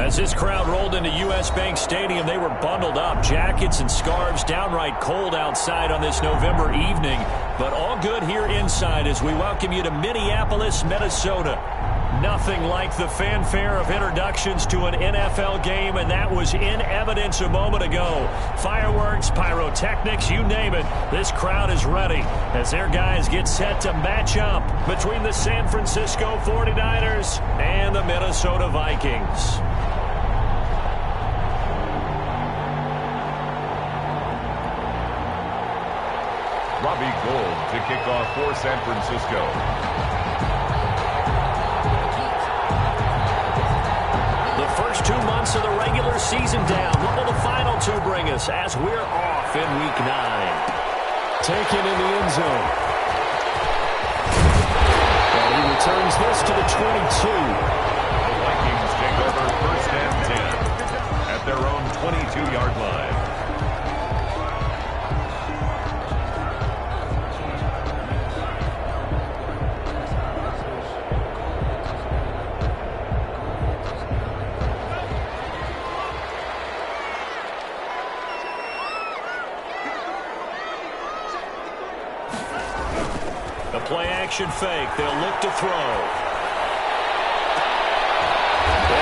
As this crowd rolled into U.S. Bank Stadium, they were bundled up, jackets and scarves, downright cold outside on this November evening. But all good here inside as we welcome you to Minneapolis, Minnesota. Nothing like the fanfare of introductions to an NFL game, and that was in evidence a moment ago. Fireworks, pyrotechnics, you name it. This crowd is ready as their guys get set to match up between the San Francisco 49ers and the Minnesota Vikings. Robbie Gould to kick off for San Francisco. The first 2 months of the regular season down. What will the final two bring us as we're off in Week 9? Taken in the end zone. And he returns this to the 22. The Vikings take over 1st and 10 at their own 22-yard line. Play-action fake. They'll look to throw. And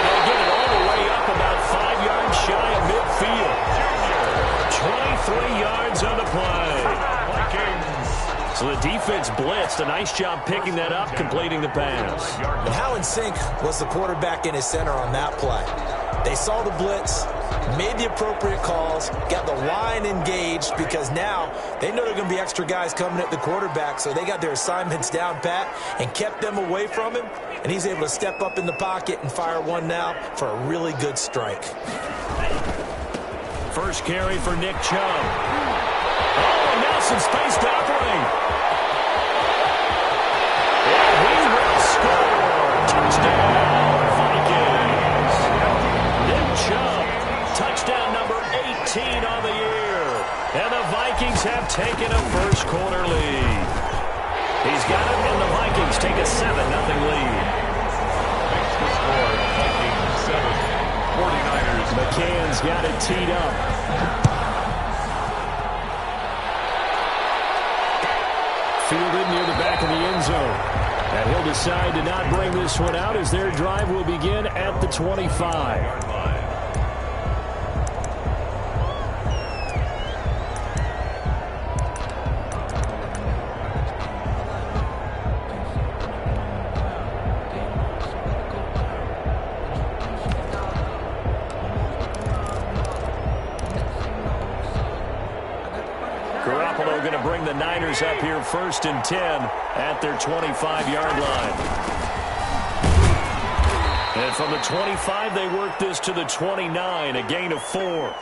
they'll get it all the way up about 5 yards shy of midfield. 23 yards on the play. So the defense blitzed. A nice job picking that up, completing the pass. And how in sync was the quarterback in his center on that play? They saw the blitz, made the appropriate calls, got the line engaged because now they know there are going to be extra guys coming at the quarterback, so they got their assignments down pat and kept them away from him, and he's able to step up in the pocket and fire one now for a really good strike. First carry for Nick Chubb. Oh, and now some space to operate. And he will score. Touchdown, Vikings. Nick Chubb. Touchdown number 18 on the year. And the Vikings have taken a first quarter lead. He's got it, and the Vikings take a 7-0 lead. Thanks to score, Vikings 7. 49ers. McCann's got it teed up. Fielded near the back of the end zone. And he'll decide to not bring this one out as their drive will begin at the 25. Going to bring the Niners up here 1st and 10 at their 25-yard line. And from the 25, they work this to the 29, a gain of 4.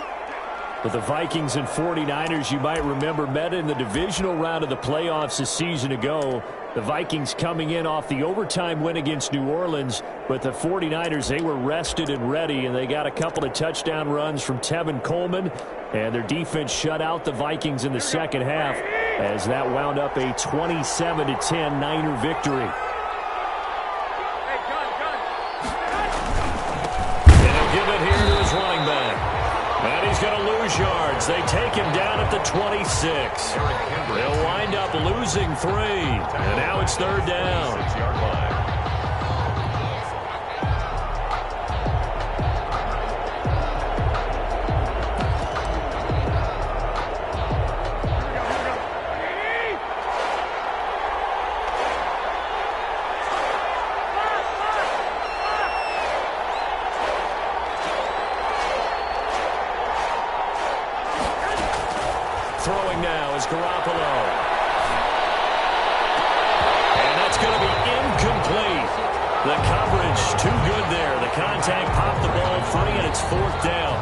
But the Vikings and 49ers, you might remember, met in the divisional round of the playoffs a season ago. The Vikings coming in off the overtime win against New Orleans, but the 49ers, they were rested and ready, and they got a couple of touchdown runs from Tevin Coleman, and their defense shut out the Vikings in the second half as that wound up a 27-10 Niner victory. And he'll give it here to his running back. And he's going to lose yards. They take him down at the 26. They'll wind up losing 3. And now it's 3rd down. 6-yard line. Throwing now is Garoppolo. And that's going to be incomplete. The coverage too good there. The contact popped the ball free, and it's 4th down.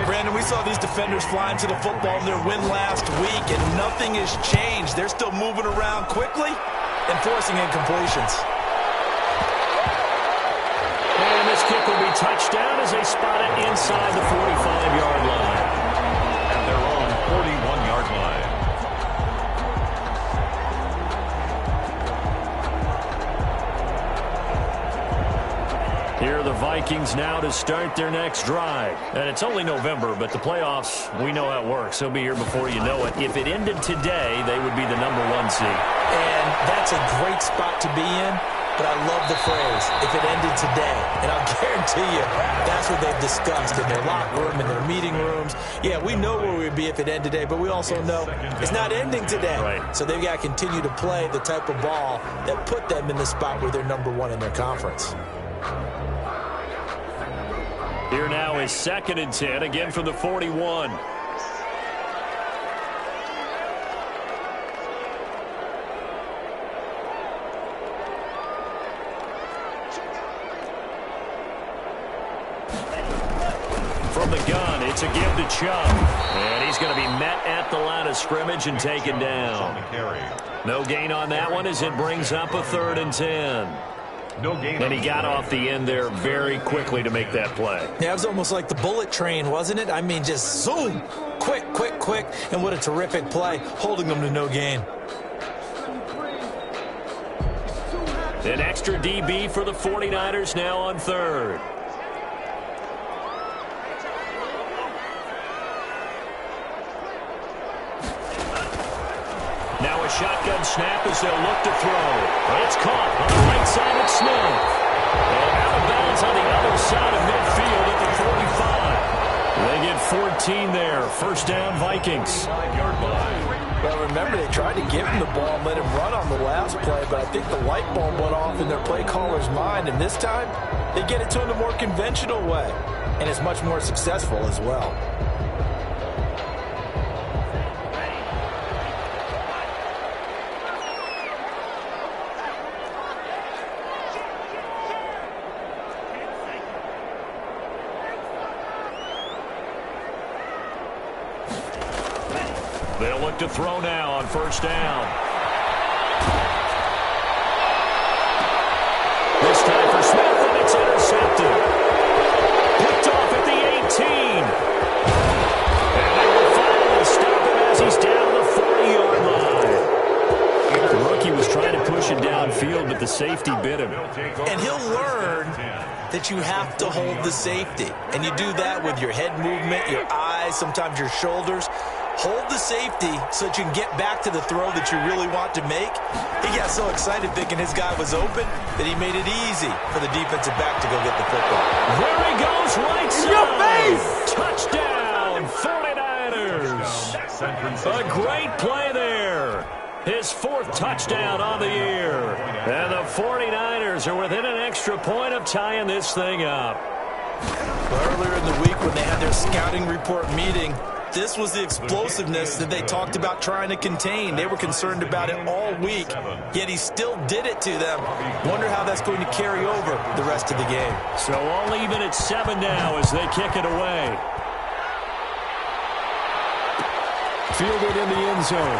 Brandon, we saw these defenders flying to the football in their win last week, and nothing has changed. They're still moving around quickly and forcing incompletions. And this kick will be touchdown as they spot it inside the 45-yard line. At their own 41-yard line. Here are the Vikings. Vikings now to start their next drive. And it's only November, but the playoffs, we know how it works. They'll be here before you know it. If it ended today, they would be the #1 seed. And that's a great spot to be in, but I love the phrase, if it ended today. And I'll guarantee you, that's what they've discussed in their locker room, in their meeting rooms. Yeah, we know where we'd be if it ended today, but we also know it's not ending today. Right. So they've got to continue to play the type of ball that put them in the spot where they're #1 in their conference. Here now is 2nd and 10, again from the 41. From the gun, it's a give to Chubb. And he's going to be met at the line of scrimmage and taken down. No gain on that one as it brings up a 3rd and 10. No gain. And he got off the end there very quickly to make that play. Yeah, it was almost like the bullet train, wasn't it? I mean, just zoom, quick, quick, quick, and what a terrific play, holding them to no gain. An extra DB for the 49ers now on 3rd. Now a shotgun snap as they'll look to throw. It's caught on the right side of Smith. And out of bounds on the other side of midfield at the 45. They get 14 there. 1st down, Vikings. Well, remember, they tried to give him the ball and let him run on the last play, but I think the light bulb went off in their play caller's mind, and this time they get it to him the more conventional way, and it's much more successful as well. They'll look to throw now on 1st down. This time for Smith, and it's intercepted. Picked off at the 18. And they will finally stop him as he's down the 40-yard line. The rookie was trying to push it downfield, but the safety bit him. And he'll learn that you have to hold the safety. And you do that with your head movement, your eyes, sometimes your shoulders. Hold the safety so that you can get back to the throw that you really want to make. He got so excited thinking his guy was open that he made it easy for the defensive back to go get the football. There he goes, right side. Touchdown, 49ers. A great play there. His 4th touchdown on the year. And the 49ers are within an extra point of tying this thing up. Earlier in the week when they had their scouting report meeting, this was the explosiveness that they talked about trying to contain. They were concerned about it all week, yet he still did it to them. Wonder how that's going to carry over the rest of the game. So all even at 7 now as they kick it away. Fielded in the end zone.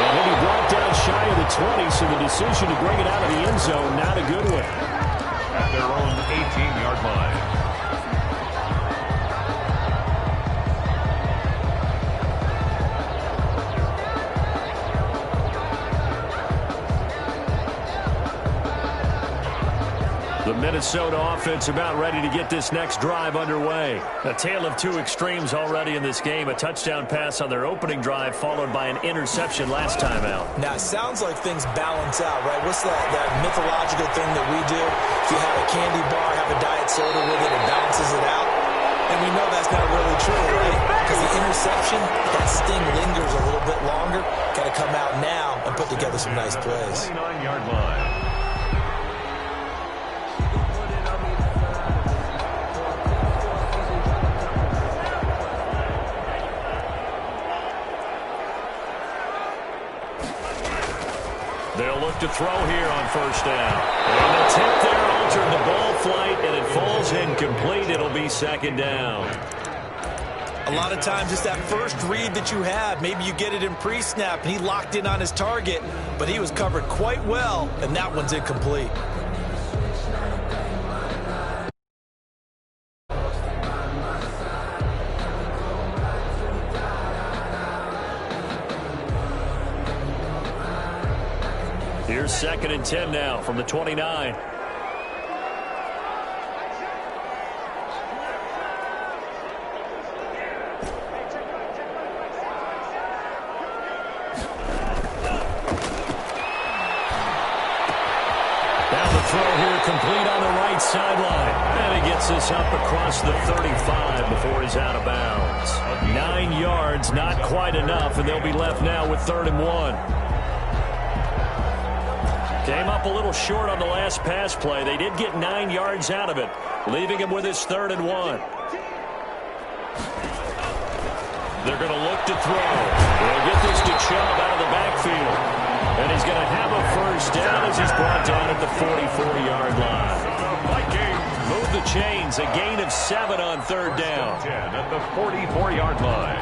And then he brought down shy of the 20, so the decision to bring it out of the end zone, not a good one. At their own 18-yard line. The Minnesota offense about ready to get this next drive underway. A tale of 2 extremes already in this game. A touchdown pass on their opening drive followed by an interception last time out. Now, it sounds like things balance out, right? What's that mythological thing that we do? If you have a candy bar, have a diet soda with it, it balances it out. And we know that's not really true, right? Because the interception, that sting lingers a little bit longer. Got to come out now and put together some nice plays. 29-yard line. They'll look to throw here on 1st down. And the tip there altered the ball flight, and it falls incomplete. It'll be 2nd down. A lot of times it's that first read that you have. Maybe you get it in pre-snap, and he locked in on his target, but he was covered quite well, and that one's incomplete. Here's 2nd and 10 now from the 29. Throw here complete on the right sideline. And he gets this up across the 35 before he's out of bounds. 9 yards, not quite enough, and they'll be left now with 3rd and 1. Came up a little short on the last pass play. They did get 9 yards out of it, leaving him with his 3rd and 1. They're going to look to throw. They'll get this to Chubb out of the backfield. And he's going to have a first down as he's brought down at the 44-yard line. Move the chains, a gain of 7 on 3rd down. 10 at the 44-yard line.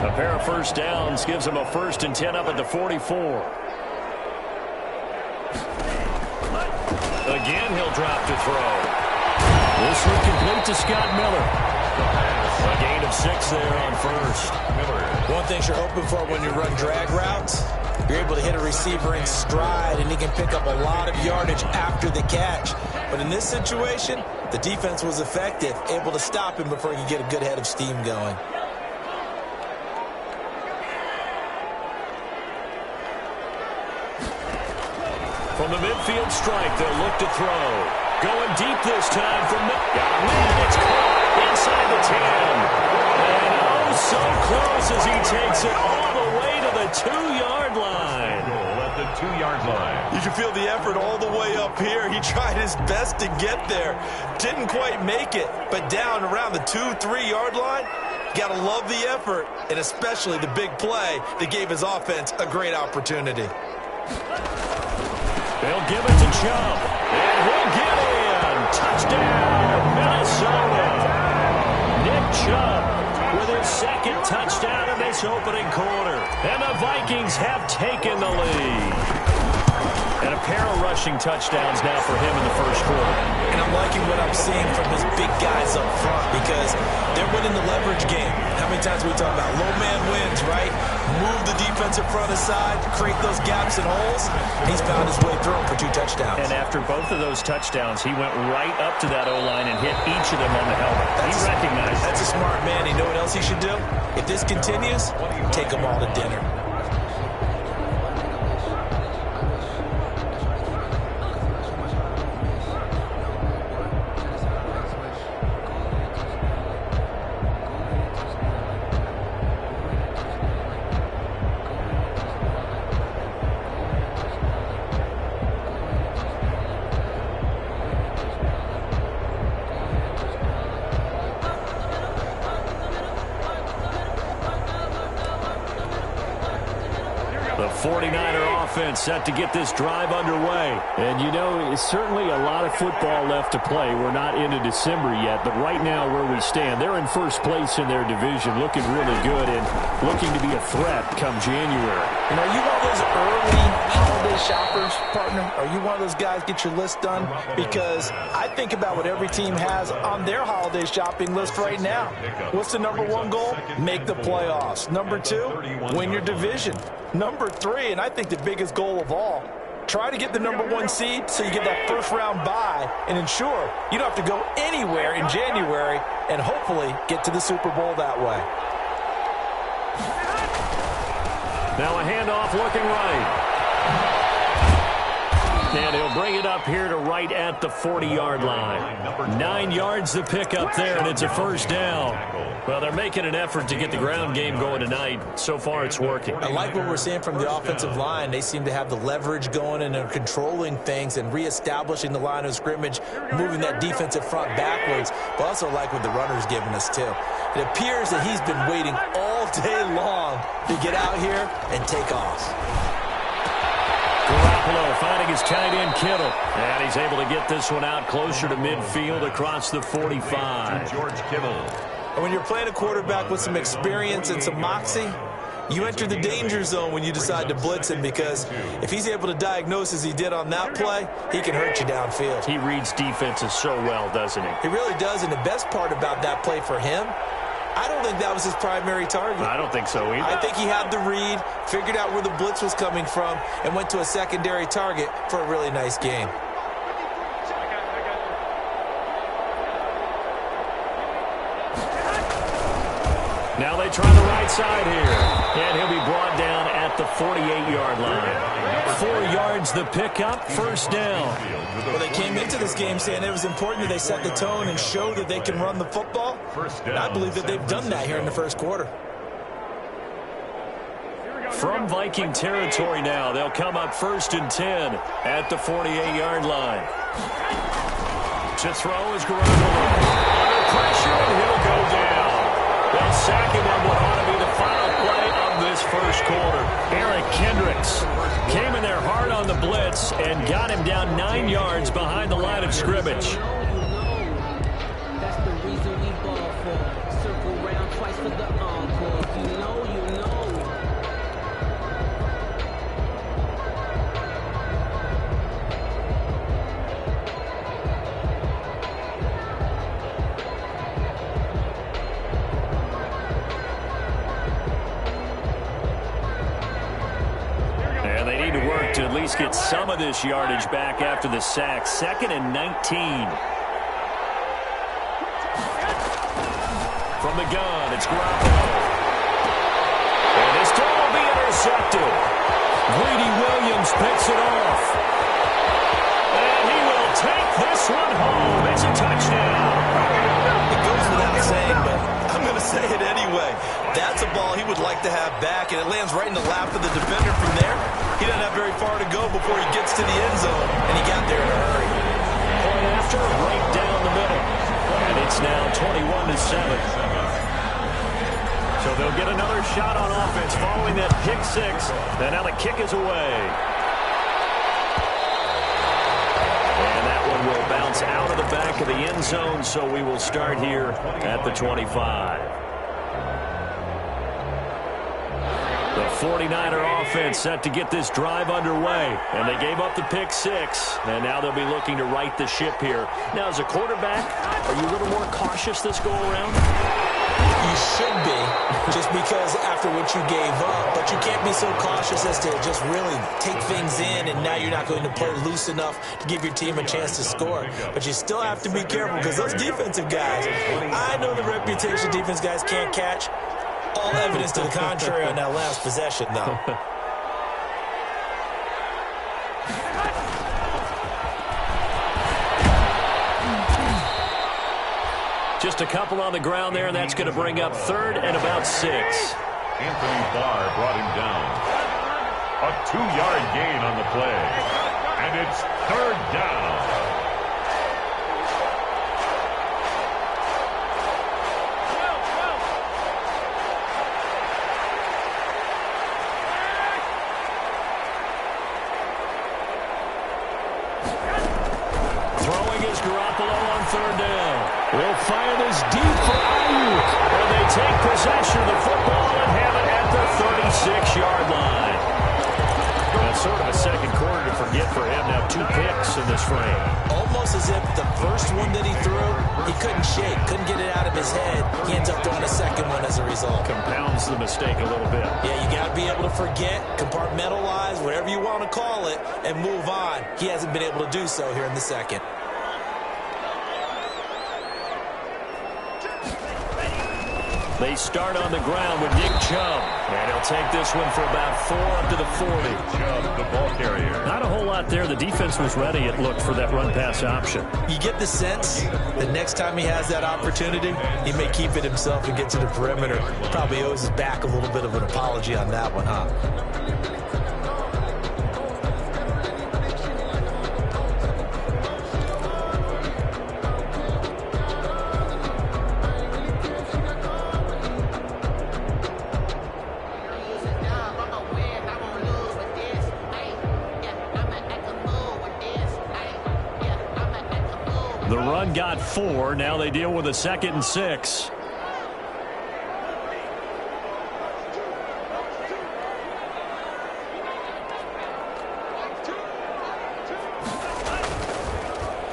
A pair of first downs gives him a 1st and 10 up at the 44. Again, he'll drop to throw. This one complete to Scott Miller. A gain of 6 there on 1st. Miller. One thing you're hoping for when you run drag routes, you're able to hit a receiver in stride, and he can pick up a lot of yardage after the catch. But in this situation, the defense was effective, able to stop him before he could get a good head of steam going. From the midfield strike, they'll look to throw. Going deep this time from man, it's caught inside the 10. And oh, so close as he takes it all the way to the 2-yard line. Goal at the 2-yard line. You can feel the effort all the way up here. He tried his best to get there. Didn't quite make it, but down around the 2-3-yard line, you got to love the effort, and especially the big play that gave his offense a great opportunity. They'll give it to Chubb, and he'll get in. Touchdown, Minnesota. Nick Chubb with his 2nd touchdown in this opening quarter. And the Vikings have taken the lead. And a pair of rushing touchdowns now for him in the 1st quarter. And I'm liking what I'm seeing from his big guys up front because they're winning the leverage game. How many times we talk about low man wins, right? Move the defensive front aside, create those gaps and holes. He's found his way through them for 2 touchdowns. And after both of those touchdowns, he went right up to that O-line and hit each of them on the helmet. He recognized it. That's a smart man. You know what else he should do? If this continues, take them all to dinner. The 49er offense set to get this drive underway. And, you know, it's certainly a lot of football left to play. We're not into December yet, but right now where we stand, they're in 1st place in their division, looking really good and looking to be a threat come January. And are you one of those early holiday shoppers, partner? Are you one of those guys get your list done? Because I think about what every team has on their holiday shopping list right now. What's the number 1 goal? Make the playoffs. Number 2, win your division. Number 3, and I think the biggest goal of all, try to get the number 1 seed so you get that 1st round bye and ensure you don't have to go anywhere in January and hopefully get to the Super Bowl that way. Now a handoff looking right. And he'll bring it up here to right at the 40-yard line. 9 yards to pick up there, and it's a 1st down. Well, they're making an effort to get the ground game going tonight. So far, it's working. I like what we're seeing from the offensive line. They seem to have the leverage going, and they're controlling things and reestablishing the line of scrimmage, moving that defensive front backwards. But also like what the runner's giving us, too. It appears that he's been waiting all day long to get out here and take off. Garoppolo finding his tight end Kittle. And he's able to get this one out closer to midfield across the 45. George Kittle. And when you're playing a quarterback with some experience and some moxie, you enter the danger zone when you decide to blitz him, because if he's able to diagnose as he did on that play, he can hurt you downfield. He reads defenses so well, doesn't he? He really does, and the best part about that play for him I don't think that was his primary target. I don't think so either. I think he had the read, figured out where the blitz was coming from, and went to a secondary target for a really nice gain. Now they try the right side here. And he'll be brought down at the 48-yard line. 4 yards the pickup, first down. Well, they came into this game saying it was important that they set the tone and show that they can run the football. And I believe that they've done that here in the first quarter. From Viking territory now, they'll come up 1st and 10 at the 48-yard line. To throw is Garoppolo. Under pressure, and he'll go down. They'll sack him on what ought to be the final play of this first quarter. Eric Kendricks came in there hard on the blitz and got him down 9 yards behind the line of scrimmage. That's the reason we ball for. Circle round twice for the encore. You know. To at least get some of this yardage back after the sack. 2nd and 19. From the gun, it's Garoppolo. And this throw will be intercepted. Greedy Williams picks it off. And he will take this one home. It's a touchdown. It goes without saying, but I'm going to say it anyway. That's a ball he would like to have back, and it lands right in the lap of the defender from there. He doesn't have very far to go before he gets to the end zone, and he got there in a hurry. Point after, right down the middle. And it's now 21-7. So they'll get another shot on offense following that pick six. And now the kick is away. And that one will bounce out of the back of the end zone, so we will start here at the 25. The 49er offense set to get this drive underway. And they gave up the pick six. And now they'll be looking to right the ship here. Now, as a quarterback, are you a little more cautious this go-around? You should be, just because after what you gave up. But you can't be so cautious as to just really take things in, and now you're not going to play loose enough to give your team a chance to score. But you still have to be careful, because those defensive guys, I know the reputation defense guys can't catch. All evidence to the contrary on that last possession, though. Just a couple on the ground there, and that's going to bring up 3rd and about 6. Anthony Barr brought him down. A 2-yard gain on the play. And it's 3rd down. Will fire this deep for Ayuk. And they take possession of the football and have it at the 36-yard line. That's sort of a second quarter to forget for him. Now 2 picks in this frame. Almost as if the first one that he threw, he couldn't shake, couldn't get it out of his head. He ends up throwing a second one as a result. Compounds the mistake a little bit. Yeah, you got to be able to forget, compartmentalize, whatever you want to call it, and move on. He hasn't been able to do so here in the second. They start on the ground with Nick Chubb. And he'll take this one for about 4 up to the 40. Chubb, the ball carrier. Not a whole lot there. The defense was ready, it looked, for that run-pass option. You get the sense that next time he has that opportunity, he may keep it himself and get to the perimeter. Probably owes his back a little bit of an apology on that one, huh? The run got 4. Now they deal with a 2nd and 6.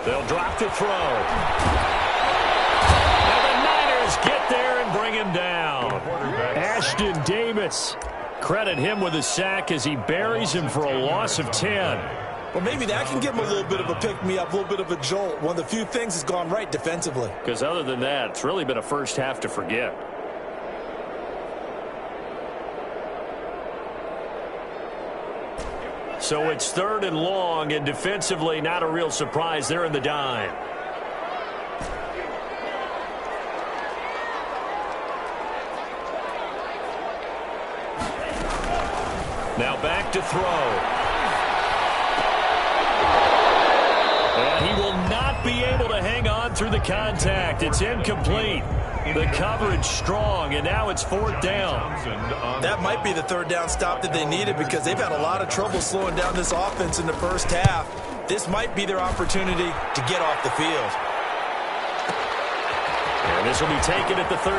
They'll drop the throw. And the Niners get there and and bring him down. Ashton Davis. Credit him with a sack as he buries him for a loss of 10. Well, maybe that can give him a little bit of a pick-me-up, a little bit of a jolt. One of the few things that's gone right defensively. Because other than that, it's really been a first half to forget. So it's 3rd and long, and defensively, not a real surprise. They're in the dime. Now back to throw. And he will not be able to hang on through the contact. It's incomplete. The coverage strong, and now it's 4th down. That might be the 3rd down stop that they needed because they've had a lot of trouble slowing down this offense in the first half. This might be their opportunity to get off the field. And this will be taken at the 13.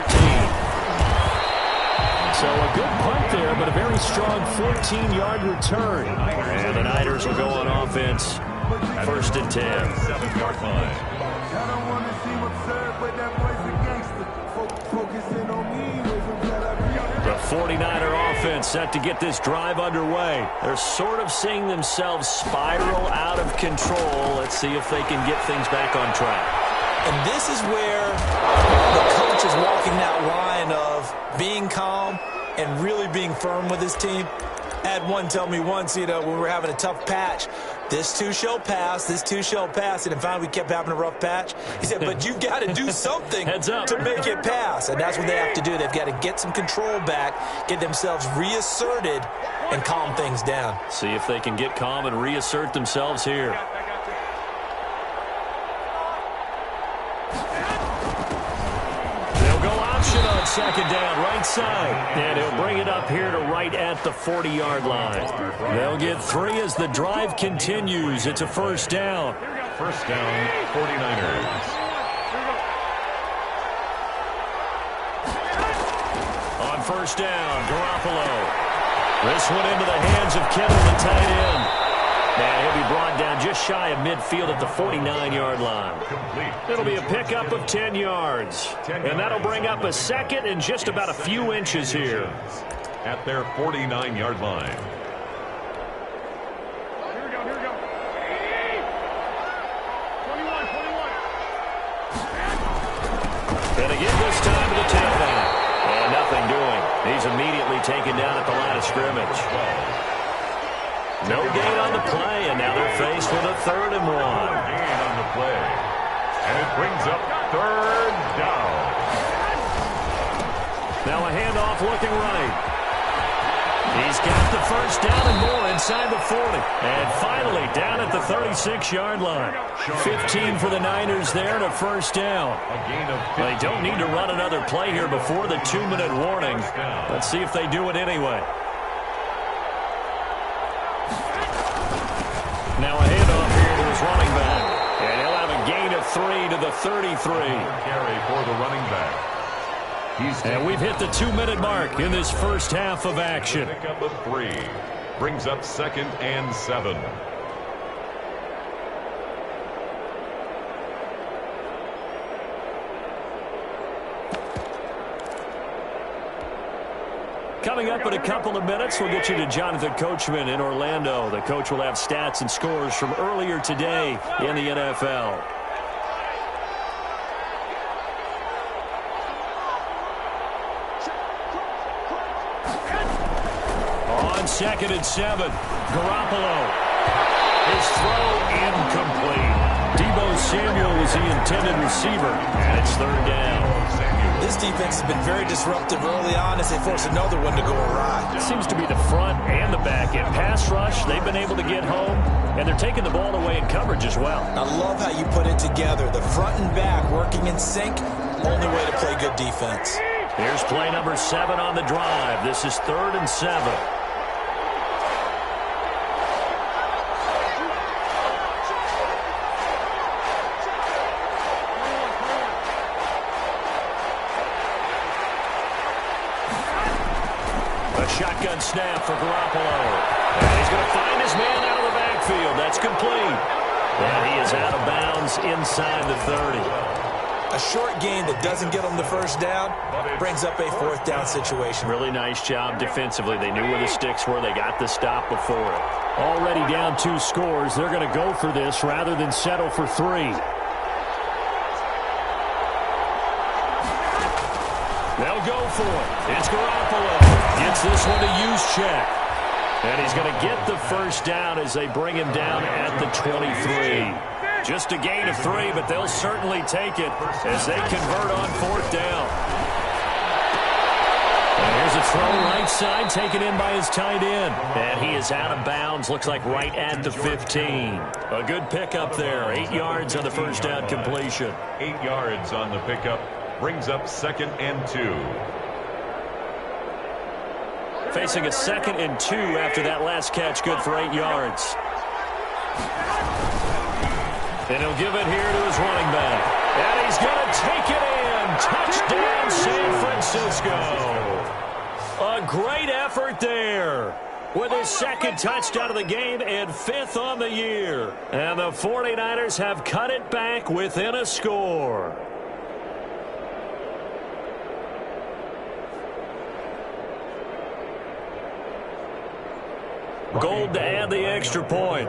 So a good punt there, but a very strong 14-yard return. And the Niners will go on offense. 1st and 10. 7-yard line. The 49er offense set to get this drive underway. They're sort of seeing themselves spiral out of control. Let's see if they can get things back on track. And this is where the coach is walking that line of being calm and really being firm with his team. I had one tell me once, when we were having a tough patch, this too shall pass, this too shall pass. And finally we kept having a rough patch. He said, but you've got to do something to make it pass. And that's what they have to do. They've got to get some control back, get themselves reasserted, and calm things down. See if they can get calm and reassert themselves here. On 2nd down, right side. And he'll bring it up here to right at the 40-yard line. They'll get 3 as the drive continues. It's a 1st down. 1st down, 49ers. On 1st down, Garoppolo. This one into the hands of Kittle, the tight end. And he'll be brought down just shy of midfield at the 49-yard line. It'll be a pickup of 10 yards. And that'll bring up a 2nd and just about a few inches here. At their 49-yard line. Here we go. 21. And again this time to the tailback. And nothing doing. He's immediately taken down at the line of scrimmage. No gain on the play, and now they're faced with a 3rd and 1. Gain on the play. And it brings up 3rd down. Now a handoff looking right. He's got the 1st down and more inside the 40. And finally down at the 36-yard line. 15 for the Niners there and a 1st down. They don't need to run another play here before the 2-minute warning. Let's see if they do it anyway. Now a handoff here to his running back. And he'll have a gain of 3 to the 33. Carry for the running back. And we've hit the 2-minute mark in this first half of action. Pick up a 3. Brings up 2nd and 7. Coming up in a couple of minutes, we'll get you to Jonathan Coachman in Orlando. The coach will have stats and scores from earlier today in the NFL. On 2nd and 7, Garoppolo. His throw incomplete. Deebo Samuel was the intended receiver, and it's 3rd down. This defense has been very disruptive early on as they force another one to go awry. It seems to be the front and the back end. Pass rush, they've been able to get home, and they're taking the ball away in coverage as well. I love how you put it together. The front and back working in sync, only way to play good defense. Here's play number 7 on the drive. This is 3rd and 7. Shotgun snap for Garoppolo. And he's going to find his man out of the backfield. That's complete. And he is out of bounds inside the 30. A short gain that doesn't get them the first down brings up a fourth down situation. Really nice job defensively. They knew where the sticks were. They got the stop before it. Already down 2 scores. They're going to go for this rather than settle for 3. They'll go for it. It's Garoppolo. Gets this one to use check. And he's going to get the first down as they bring him down at the 23. Just a gain of 3, but they'll certainly take it as they convert on 4th down. And here's a throw right side, taken in by his tight end. And he is out of bounds, looks like right at the 15. A good pickup there. 8 yards on the first down completion. 8 yards on the pickup. Brings up 2nd and 2. Facing a 2nd and 2 after that last catch, good for 8 yards. And he'll give it here to his running back. And he's going to take it in. Touchdown, San Francisco. A great effort there. With his 2nd touchdown of the game and 5th on the year. And the 49ers have cut it back within a score. Gold to add the extra point.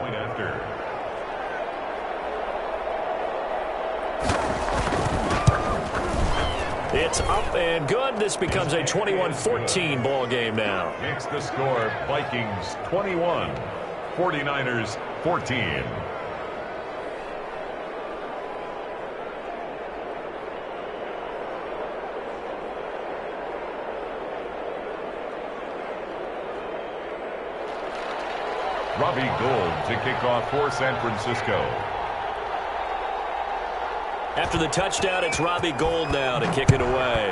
It's up and good. This becomes a 21-14 ball game now. Makes the score Vikings 21, 49ers 14. Robbie Gould to kick off for San Francisco. After the touchdown, it's Robbie Gould now to kick it away.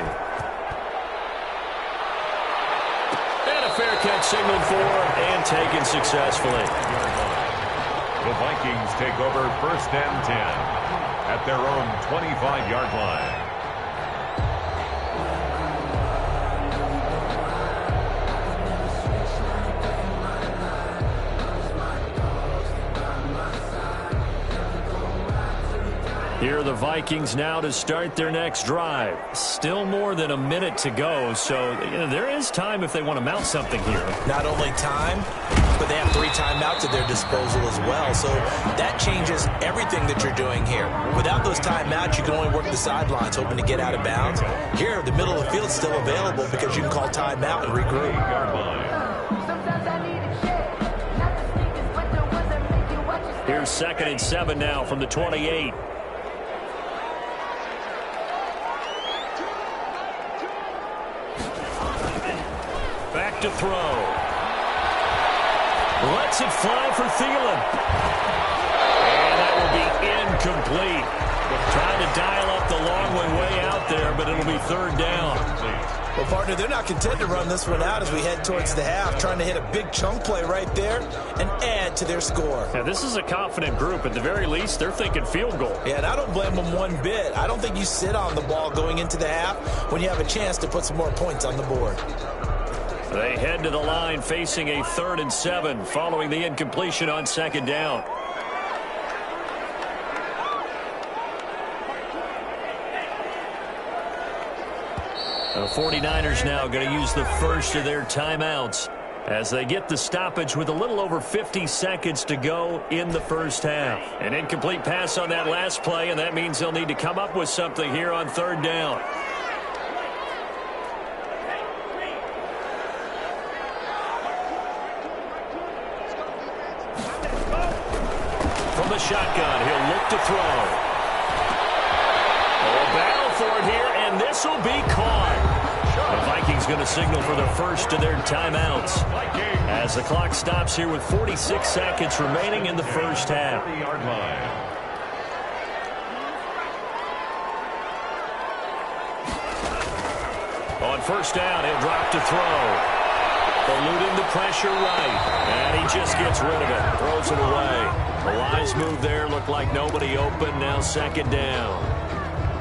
And a fair catch signaled for and taken successfully. The Vikings take over 1st and 10 at their own 25-yard line. Here are the Vikings now to start their next drive. Still more than a minute to go, so there is time if they want to mount something here. Not only time, but they have 3 timeouts at their disposal as well, so that changes everything that you're doing here. Without those timeouts, you can only work the sidelines, hoping to get out of bounds. Here, the middle of the field is still available because you can call timeout and regroup. Here's 2nd and 7 now from the 28. To throw. Lets it fly for Thielen. And that will be incomplete. Trying to dial up the long way out there, but it'll be 3rd down. Well, partner, they're not content to run this one out as we head towards the half, trying to hit a big chunk play right there and add to their score. Yeah, this is a confident group. At the very least, they're thinking field goal. Yeah, and I don't blame them one bit. I don't think you sit on the ball going into the half when you have a chance to put some more points on the board. They head to the line facing a 3rd and 7 following the incompletion on 2nd down. The 49ers now going to use the first of their timeouts as they get the stoppage with a little over 50 seconds to go in the first half. An incomplete pass on that last play, and that means they'll need to come up with something here on 3rd down. From the shotgun, he'll look to throw. A battle for it here, and this will be caught. The Vikings going to signal for the first of their timeouts as the clock stops here with 46 seconds remaining in the first half. On 1st down, he'll drop to throw. Eluding the pressure right. And he just gets rid of it. Throws it away. The wise move there. Looked like nobody open. Now 2nd down.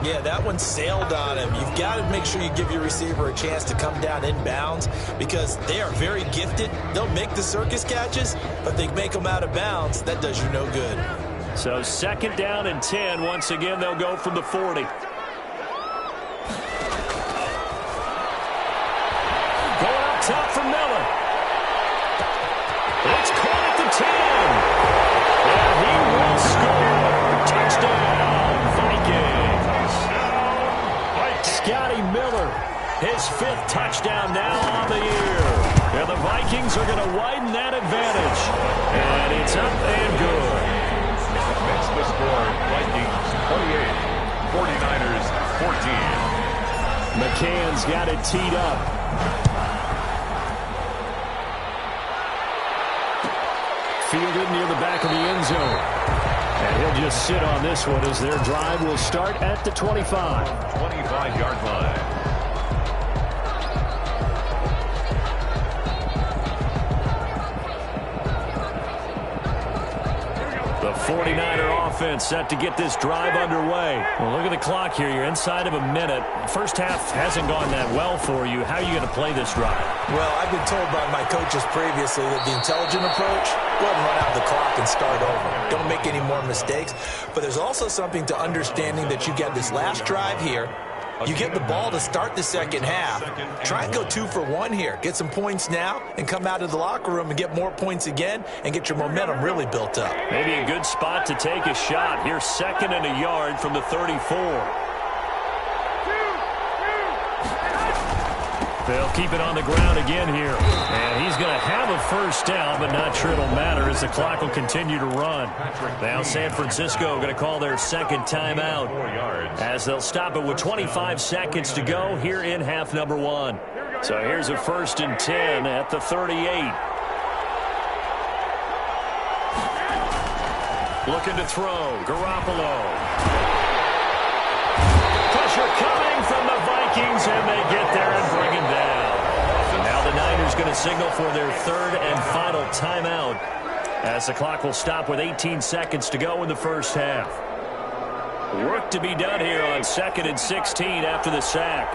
Yeah, that one sailed on him. You've got to make sure you give your receiver a chance to come down inbounds because they are very gifted. They'll make the circus catches, but they make them out of bounds. That does you no good. So 2nd down and 10. Once again, they'll go from the 40. Vikings are going to widen that advantage. And it's up and good. Makes the score Vikings 28, 49ers 14. McCann's got it teed up. Fielded near the back of the end zone. And he'll just sit on this one as their drive will start at the 25. 25-yard line. The 49er offense set to get this drive underway. Well, look at the clock here. You're inside of a minute. First half hasn't gone that well for you. How are you going to play this drive? Well, I've been told by my coaches previously that the intelligent approach, go ahead and run out the clock and start over. Don't make any more mistakes. But there's also something to understanding that you get this last drive here. You get the ball to start the second half. Try and go 2 for 1 here. Get some points now and come out of the locker room and get more points again and get your momentum really built up. Maybe a good spot to take a shot. Here's 2nd and a yard from the 34. They'll keep it on the ground again here. And he's going to have a first down, but not sure it'll matter as the clock will continue to run. Now San Francisco going to call their second timeout as they'll stop it with 25 seconds to go here in half number 1. So here's a 1st and 10 at the 38. Looking to throw. Garoppolo. Pressure coming from the Vikings, and they get there and bring him down. And now the Niners going to signal for their 3rd and final timeout as the clock will stop with 18 seconds to go in the first half. Work to be done here on 2nd and 16 after the sack.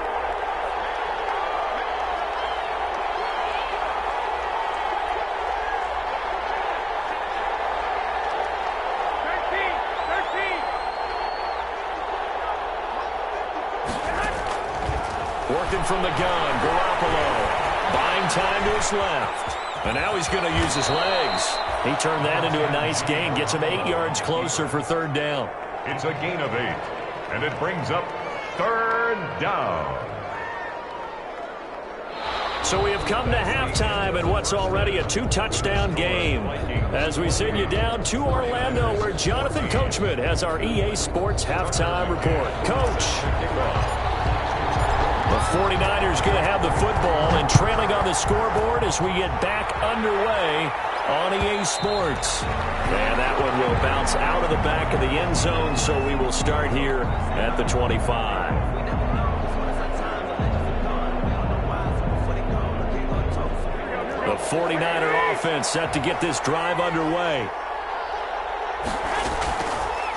Working from the gun, Garoppolo buying time to his left. And now he's going to use his legs. He turned that into a nice gain, gets him 8 yards closer for 3rd down. It's a gain of 8, and it brings up 3rd down. So we have come to halftime in what's already a 2-touchdown game as we send you down to Orlando where Jonathan Coachman has our EA Sports halftime report. Coach. The 49ers going to have the football and trailing on the scoreboard as we get back underway on EA Sports. And that one will bounce out of the back of the end zone, so we will start here at the 25. The 49er offense set to get this drive underway.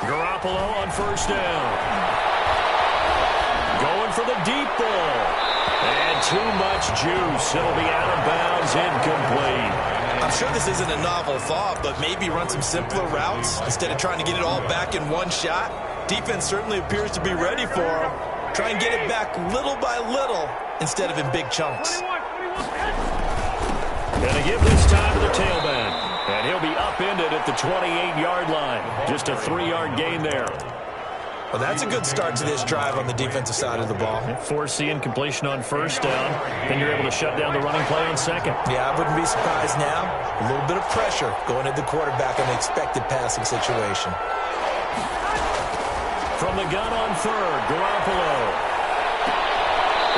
Garoppolo on 1st down. Going for the deep ball. And too much juice. It'll be out of bounds, incomplete. I'm sure this isn't a novel thought, but maybe run some simpler routes instead of trying to get it all back in one shot. Defense certainly appears to be ready for him. Try and get it back little by little instead of in big chunks. Going to give this time to the tailback. And he'll be upended at the 28-yard line. Just a 3-yard gain there. Well, that's a good start to this drive on the defensive side of the ball. Force the incompletion on 1st down. Then you're able to shut down the running play on 2nd. Yeah, I wouldn't be surprised now. A little bit of pressure going at the quarterback in the expected passing situation. From the gun on 3rd, Garoppolo.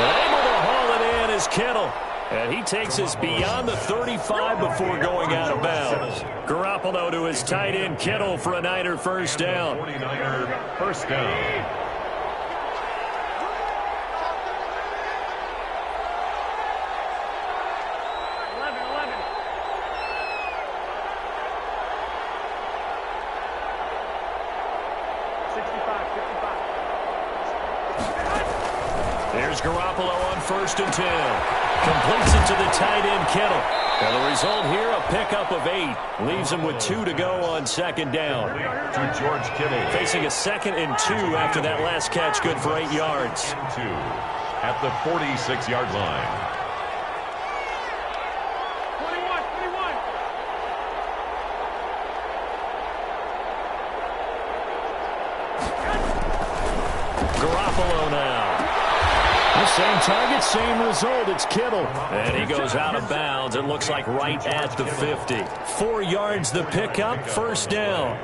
Able to haul it in is Kittle. And he takes us beyond the 35 before going out of bounds. Garoppolo to his tight end, Kittle, for a Niner 1st down. 49er 1st down. There's Garoppolo on 1st and 10. Completes it to the tight end, Kittle. And the result here, a pickup of 8. Leaves him with 2 to go on 2nd down. To George Kittle. Facing a 2nd and 2 after that last catch, good for 8 yards. 2 at the 46-yard line. Garoppolo now. The same target, same result. It's Kittle. And he goes out of bounds. It looks like right at the 50. 4 yards the pickup, first down.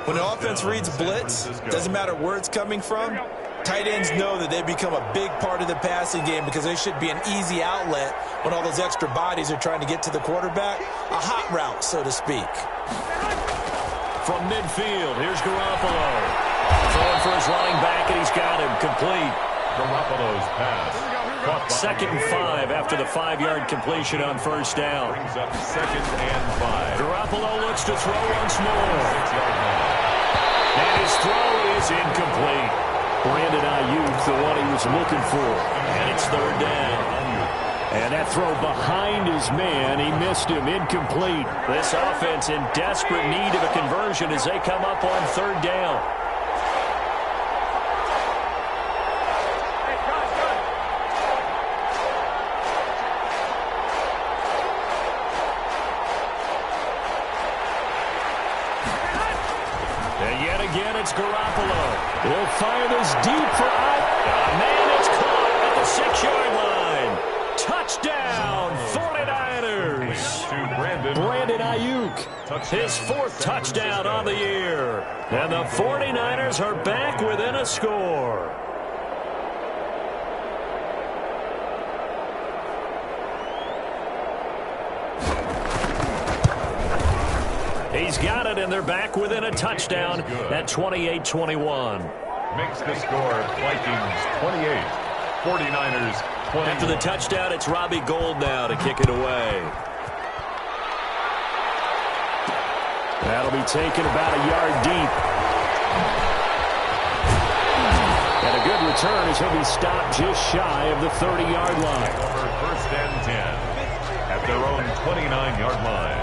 When the offense reads blitz, doesn't matter where it's coming from, tight ends know that they become a big part of the passing game because they should be an easy outlet when all those extra bodies are trying to get to the quarterback. A hot route, so to speak. From midfield, here's Garoppolo. Throwing for his running back, and he's got him complete. Garoppolo's pass. 2nd and 5 after the 5-yard completion on first down. Brings up 2nd and 5. Garoppolo looks to throw once more. And his throw is incomplete. Brandon Ayuk, the one he was looking for. And it's 3rd down. And that throw behind his man, he missed him, incomplete. This offense in desperate need of a conversion as they come up on 3rd down. It's Garoppolo. He'll fire this deep for out. Man, it's caught at the 6-yard line. Touchdown, 49ers. Brandon Ayuk. His 4th touchdown on the year. And the 49ers are back within a score. He's got it, and they're back within a touchdown at 28-21. Makes the score Vikings 28, 49ers 20. After the touchdown, it's Robbie Gould now to kick it away. That'll be taken about a yard deep. And a good return as he'll be stopped just shy of the 30-yard line. Over 1st and 10 at their own 29-yard line.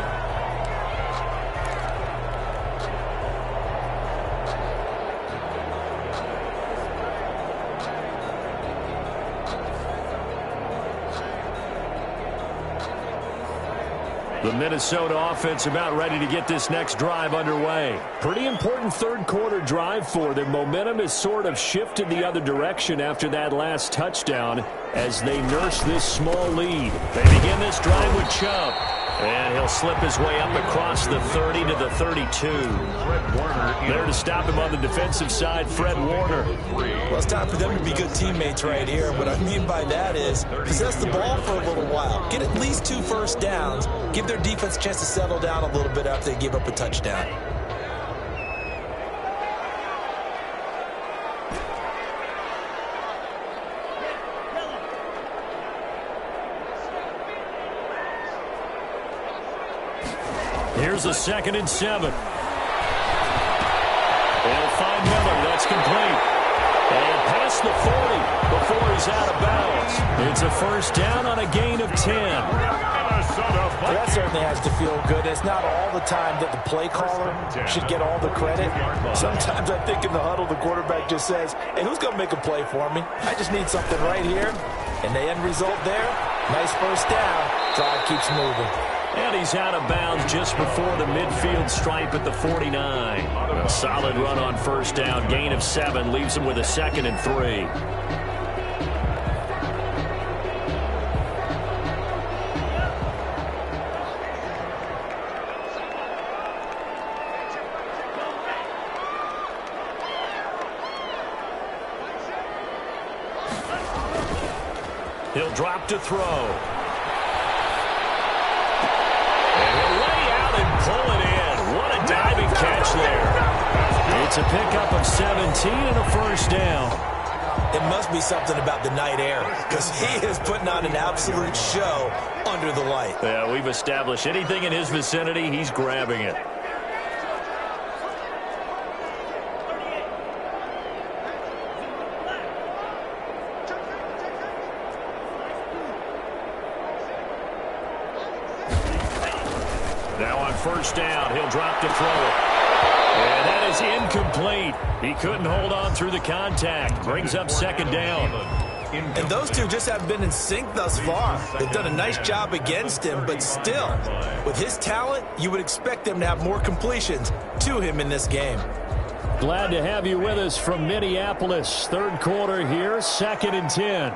The Minnesota offense about ready to get this next drive underway. Pretty important 3rd quarter drive for them. Momentum has sort of shifted the other direction after that last touchdown as they nurse this small lead. They begin this drive with Chubb. And he'll slip his way up across the 30 to the 32. Fred Warner there to stop him on the defensive side, Fred Warner. Well, it's time for them to be good teammates right here. What I mean by that is possess the ball for a little while. Get at least 2 first downs. Give their defense a chance to settle down a little bit after they give up a touchdown. Here's a 2nd and 7. They'll find Miller. That's complete. And past the 40 before he's out of bounds. It's a first down on a gain of 10. Well, that certainly has to feel good. It's not all the time that the play caller should get all the credit. Sometimes I think in the huddle, the quarterback just says, hey, who's going to make a play for me? I just need something right here. And the end result there, nice first down. Drive keeps moving. And he's out of bounds just before the midfield stripe at the 49. A solid run on first down. Gain of 7 leaves him with a 2nd and 3. He'll drop to throw. Pull it in. What a diving catch there. It's a pickup of 17 and a first down. It must be something about the night air because he is putting on an absolute show under the light. Yeah, we've established anything in his vicinity, he's grabbing it. Now on first down, he'll drop to throw it. And that is incomplete. He couldn't hold on through the contact. Brings up 2nd down. And those two just haven't been in sync thus far. They've done a nice job against him, but still, with his talent, you would expect them to have more completions to him in this game. Glad to have you with us from Minneapolis. 3rd quarter here, 2nd and 10.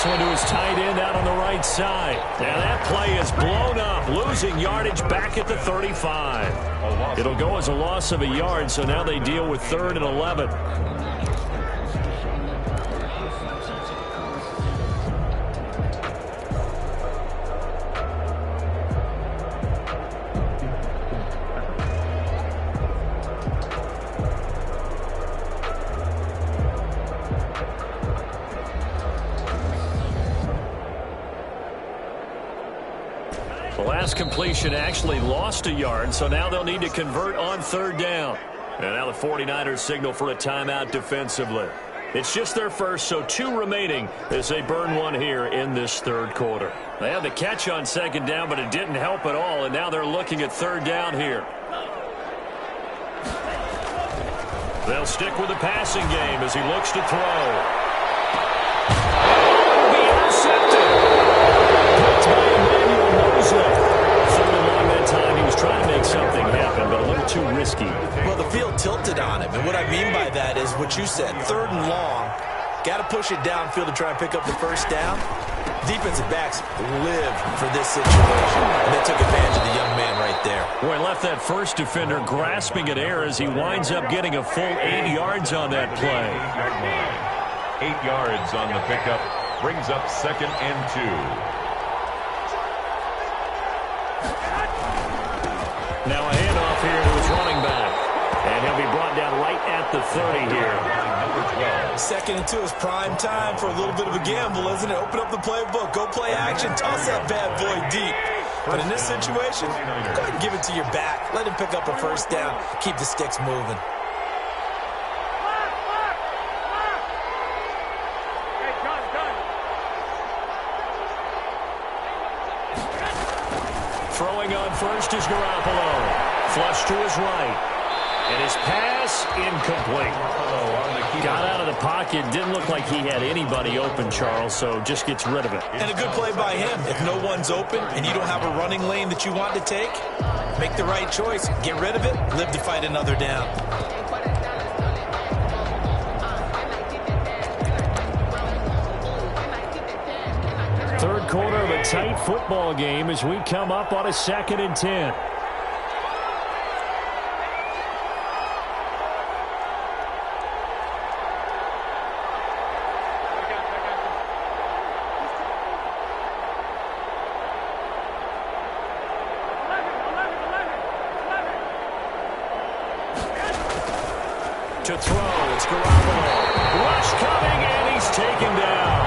this one to his tight end out on the right side. Now that play is blown up, losing yardage back at the 35. It'll go as a loss of a yard, so now they deal with 3rd and 11. The last completion actually lost a yard, so now they'll need to convert on 3rd down. And now the 49ers signal for a timeout defensively. It's just their first, so 2 remaining as they burn one here in this 3rd quarter. They had the catch on 2nd down, but it didn't help at all, and now they're looking at 3rd down here. They'll stick with the passing game as he looks to throw. Will be intercepted. Picked by Emmanuel Mosley. 3rd and long that time. He was trying to make something happen, but a little too risky. Well, the field tilted on him, and what I mean by that is what you said, 3rd and long. Got to push it downfield to try and pick up the 1st down. Defensive backs live for this situation, and they took advantage of the young man right there. Boy, left that first defender grasping at air as he winds up getting a full 8 yards on that play. 8 yards on the pickup, brings up 2nd and 2. Now a handoff here to his running back. And he'll be brought down right at the 30 here. 2nd and 2 is prime time for a little bit of a gamble, isn't it? Open up the playbook, go play action, toss that bad boy deep. But in this situation, go ahead and give it to your back. Let him pick up a 1st down. Keep the sticks moving. Throwing on first is Garoppolo. Flush to his right. And his pass incomplete. Got out of the pocket. Didn't look like he had anybody open, Charles, so just gets rid of it. And a good play by him. If no one's open and you don't have a running lane that you want to take, make the right choice. Get rid of it. Live to fight another down. Third quarter of a tight football game as we come up on a 2nd and 10. To throw, it's Garoppolo. Rush coming, and he's taken down.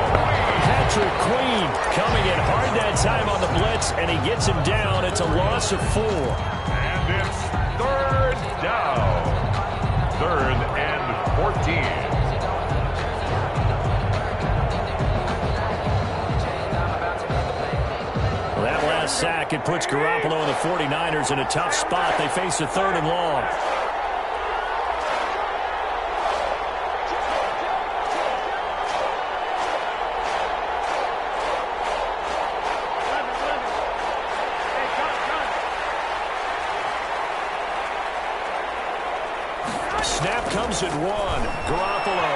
Patrick Queen coming in hard that time on the blitz, and he gets him down. It's a loss of 4. And it's 3rd down. 3rd and 14. Well, that last sack, it puts Garoppolo and the 49ers in a tough spot. They face a 3rd and long. Snap comes at 1. Garoppolo.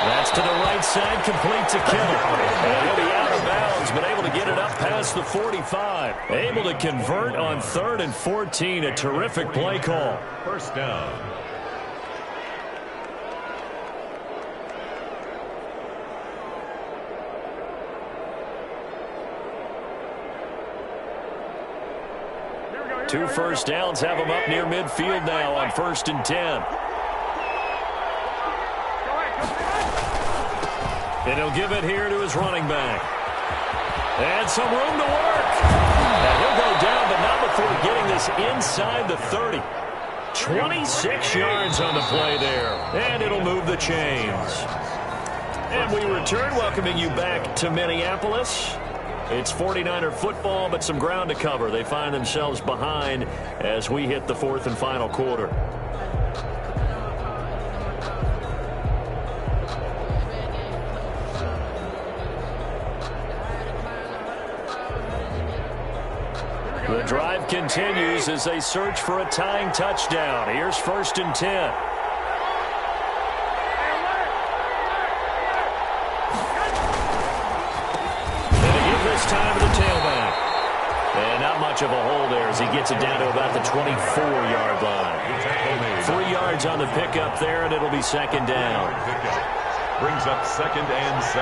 That's to the right side, complete to Kittle. And he'll be out of bounds, but able to get it up past the 45. Able to convert on 3rd and 14. A terrific play call. 1st down. Two first downs have him up near midfield now on 1st and 10. And he'll give it here to his running back. And some room to work. And he'll go down, but not before getting this inside the 30. 26 yards on the play there. And it'll move the chains. And we return, welcoming you back to Minneapolis. It's 49er football, but some ground to cover. They find themselves behind as we hit the 4th and final quarter. The drive continues as they search for a tying touchdown. Here's 1st and 10. much of a hole there as he gets it down to about the 24-yard line. 3 yards on the pickup there, and it'll be second down. Brings up 2nd and 7.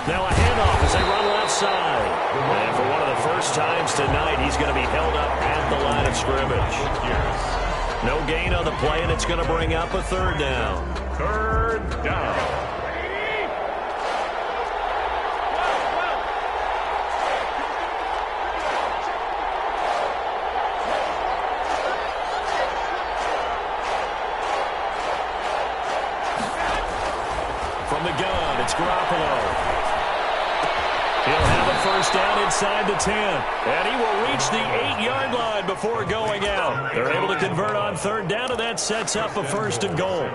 Now a handoff as they run left side. And for one of the first times tonight, he's going to be held up at the line of scrimmage. No gain on the play, and it's going to bring up a 3rd down. 3rd down. From the gun, it's Garoppolo. He'll have a first down inside the 10. And he will reach the 8-yard line before going out. They're able to convert on 3rd down, and that sets up a 1st and goal.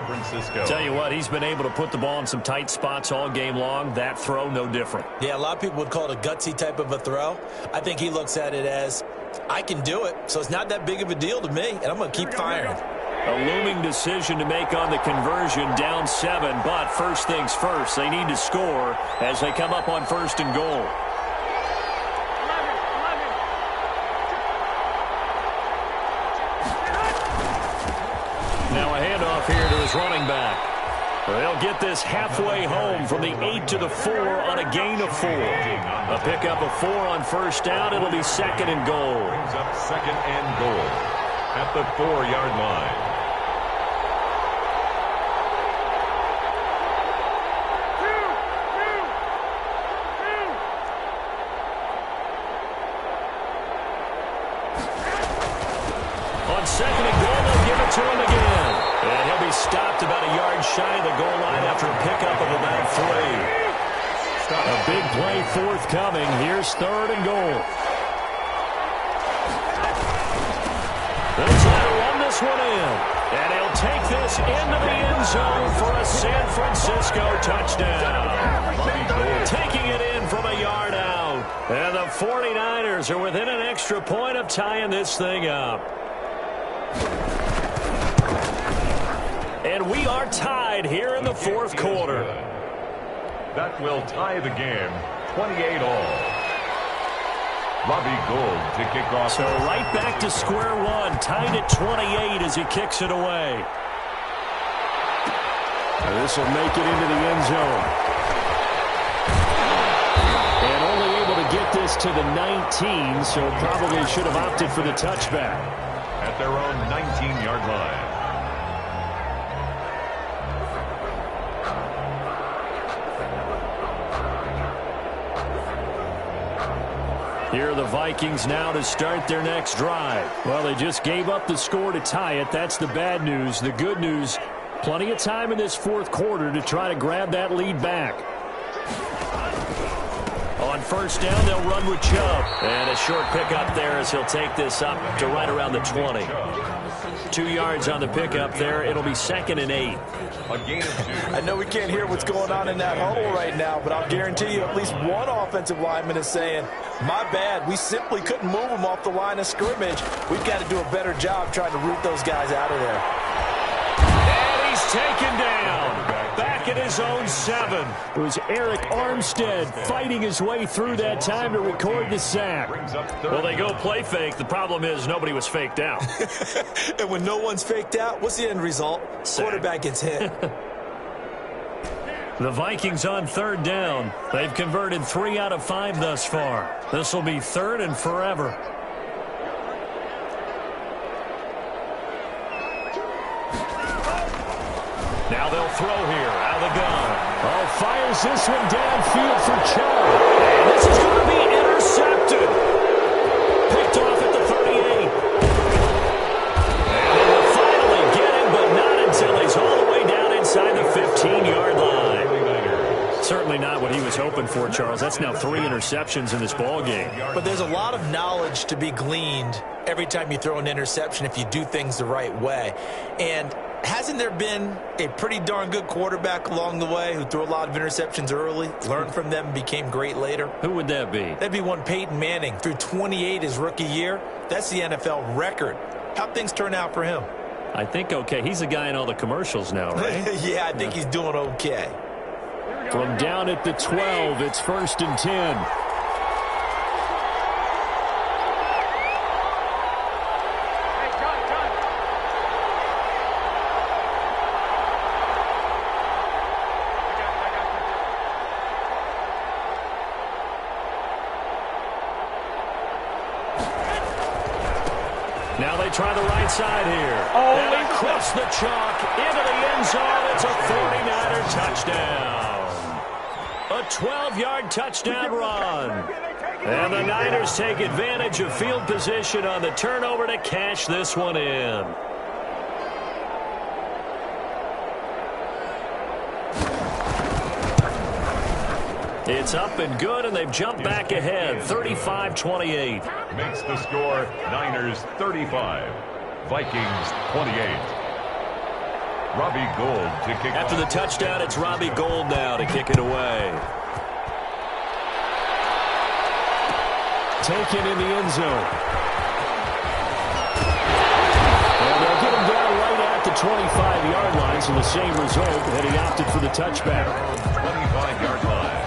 Tell you what, he's been able to put the ball in some tight spots all game long. That throw, no different. Yeah, a lot of people would call it a gutsy type of a throw. I think he looks at it as, I can do it, so it's not that big of a deal to me, and I'm going to keep firing. A looming decision to make on the conversion, down 7, but first things first, they need to score as they come up on 1st and goal. Now a handoff here to his running back. They'll get this halfway home from the 8 to the 4 on a gain of 4. A pickup of 4 on 1st down. It'll be 2nd and goal. Brings up 2nd and goal at the 4-yard line. On 2nd and goal, they'll give it to him again. And he'll be stopped about a yard shy of the goal line after a pickup of about 3. A big play forthcoming. Here's 3rd and goal. They'll try to run this one in. And he'll take this into the end zone for a San Francisco touchdown. Taking it in from a yard out. And the 49ers are within an extra point of tying this thing up. And we are tied here in the 4th quarter. That will tie the game, 28 all. Robbie Gould to kick off. So right back to square one, tied at 28 as he kicks it away. This will make it into the end zone. And only able to get this to the 19, so probably should have opted for the touchback. At their own 19-yard line. Here are the Vikings now to start their next drive. Well, they just gave up the score to tie it. That's the bad news. The good news, plenty of time in this 4th quarter to try to grab that lead back. On 1st down, they'll run with Chubb. And a short pickup there as he'll take this up to right around the 20. 2 yards on the pickup there. It'll be 2nd and 8. A gain of 2. I know we can't hear what's going on in that hole right now, but I'll guarantee you at least one offensive lineman is saying, my bad, we simply couldn't move them off the line of scrimmage. We've got to do a better job trying to root those guys out of there. And he's taken down. Back at his own 7. It was Eric Armstead fighting his way through that time to record the sack. Well, they go play fake. The problem is nobody was faked out. And when no one's faked out, what's the end result? Sack. Quarterback gets hit. The Vikings on 3rd down. They've converted 3 out of 5 thus far. This will be 3rd and forever. Now they'll throw here out of the gun. Oh, fires this one downfield for Chubb. And this is going to be intercepted. Picked off at the 38. And they will finally get him, but not until he's all the way down inside the 15-yard line. Certainly not what he was hoping for, Charles. That's now 3 interceptions in this ball game. But there's a lot of knowledge to be gleaned every time you throw an interception if you do things the right way. And hasn't there been a pretty darn good quarterback along the way who threw a lot of interceptions early, learned from them, became great later? Who would that be? That'd be one Peyton Manning. Threw 28 his rookie year. That's the NFL record. How'd things turn out for him? I think okay. He's a guy in all the commercials now, right? Yeah, I think he's doing okay. From down at the 12, it's 1st and 10. Now they try the right side here. And across the chalk into the end zone. It's a 49er touchdown. A 12-yard touchdown run. And the Niners take advantage of field position on the turnover to cash this one in. It's up and good, and they've jumped back ahead, 35-28. Makes the score Niners 35, Vikings 28. Robbie Gould to kick After the touchdown, it's Robbie Gould now to kick it away. Taken in the end zone. And they'll get him down right at the 25-yard line, so the same result, and he opted for the touchback. 25-yard line.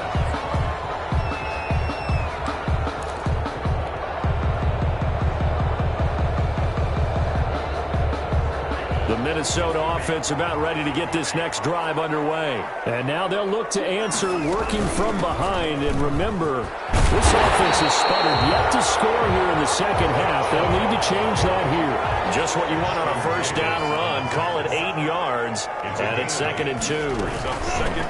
The Minnesota offense about ready to get this next drive underway. And now they'll look to answer working from behind. And remember, this offense has sputtered yet to score here in the second half. They'll need to change that here. Just what you want on a first down run. Call it 8 yards. And it's 2nd and 2.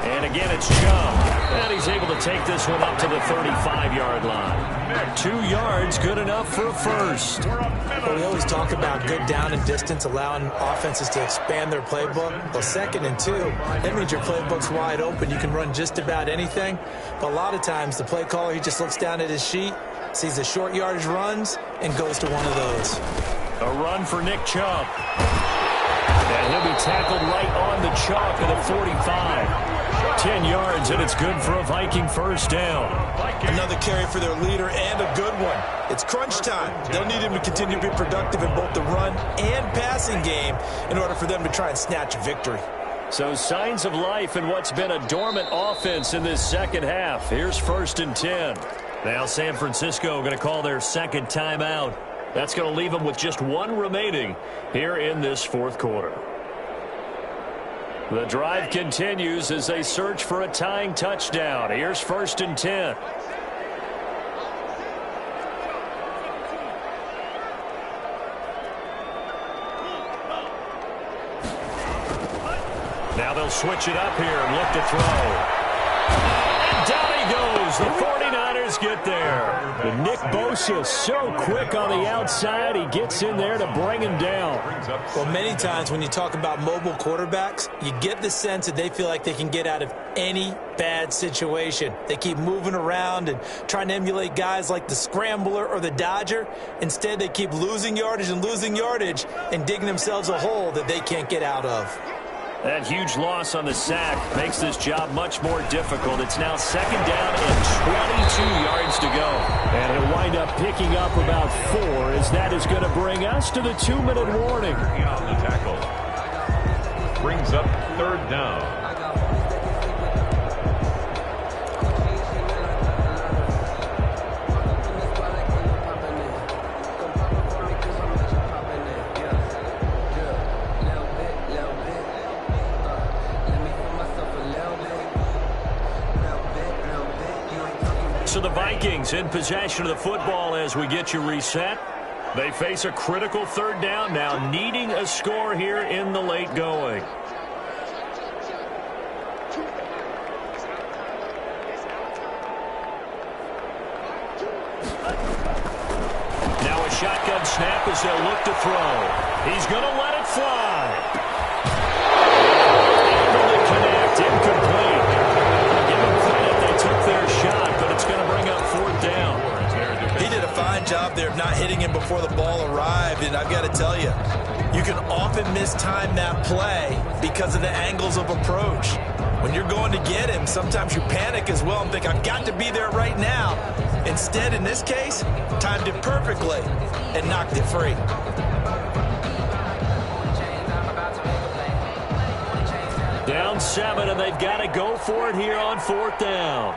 And again, it's Chubb. And he's able to take this one up to the 35-yard line. 2 yards, good enough for a first. Well, we always talk about good down and distance, allowing offenses to expand their playbook. Well, 2nd and 2, that means your playbook's wide open. You can run just about anything. But a lot of times, the play caller, he just looks down at his sheet, sees the short yardage runs, and goes to one of those. A run for Nick Chubb. And he'll be tackled right on the chalk at the 45. 10 yards, and it's good for a Viking first down. Another carry for their leader, and a good one. It's crunch time. They'll need him to continue to be productive in both the run and passing game in order for them to try and snatch a victory. So signs of life in what's been a dormant offense in this second half. Here's 1st and 10. Now San Francisco going to call their second timeout. That's going to leave them with just one remaining here in this fourth quarter. The drive continues as they search for a tying touchdown. Here's 1st and 10. Now they'll switch it up here and look to throw. And down he goes. The 49ers get there. And Nick Bosa so quick on the outside. He gets in there to bring him down. Well, many times when you talk about mobile quarterbacks, you get the sense that they feel like they can get out of any bad situation. They keep moving around and trying to emulate guys like the Scrambler or the Dodger. Instead, they keep losing yardage and digging themselves a hole that they can't get out of. That huge loss on the sack makes this job much more difficult. It's now 2nd down and 22 yards to go. And he'll wind up picking up about 4 as that is going to bring us to the 2-minute warning. On the tackle. Brings up 3rd down. So the Vikings in possession of the football as we get you reset. They face a critical 3rd down now, needing a score here in the late going. Now a shotgun snap as they'll look to throw. He's going to let it fly. Able to connect, incomplete. Give them credit, they took their shot, but it's going to bring up 4th down. He did a fine job there of not hitting him before the ball arrived, and I've got to tell you, you can often mistime that play because of the angles of approach. When you're going to get him, sometimes you panic as well and think, I've got to be there right now. Instead, in this case, timed it perfectly and knocked it free. Down and 7, and they've got to go for it here on 4th down.